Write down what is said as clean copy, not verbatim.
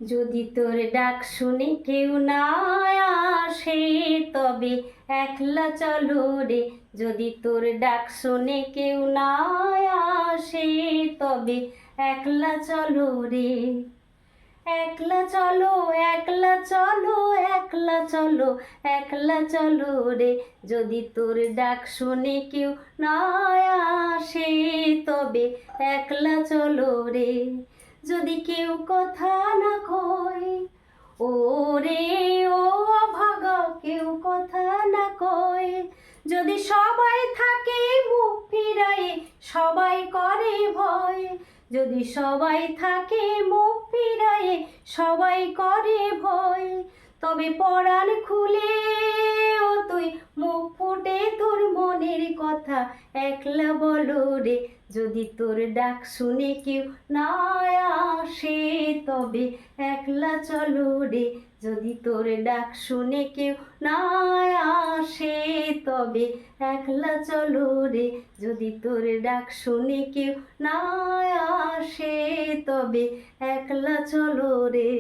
যদি তোর ডাক শুনে কেউ না আসে তবে একলা চলো রে। যদি তোর ডাক শুনে কেউ না আসে তবে একলা চলো রে। একলা চলো একলা চলো একলা চলো একলা চলো রে। যদি তোর ডাক শুনে কেউ না আসে তবে একলা চলো রে। যদি কেউ কথা না কয় ও রে ও অভাগা, কেউ কথা না কয়, যদি সবাই থাকে মুখ ফিরায়ে সবাই করে ভয়, যদি সবাই থাকে মুখ ফিরায়ে সবাই করে ভয়, তবে পরাণ খুলে ও তুই মুখ ফুটে তোর মনের কথা একলা বলো রে। যদি তোর ডাক শুনে কেউ না আসে তবে একলা চলো রে। যদি তোর ডাক শুনে কেউ না আসে তবে একলা চলো রে। যদি তোর ডাক শুনে কেউ না আসে তবে একলা চলো রে।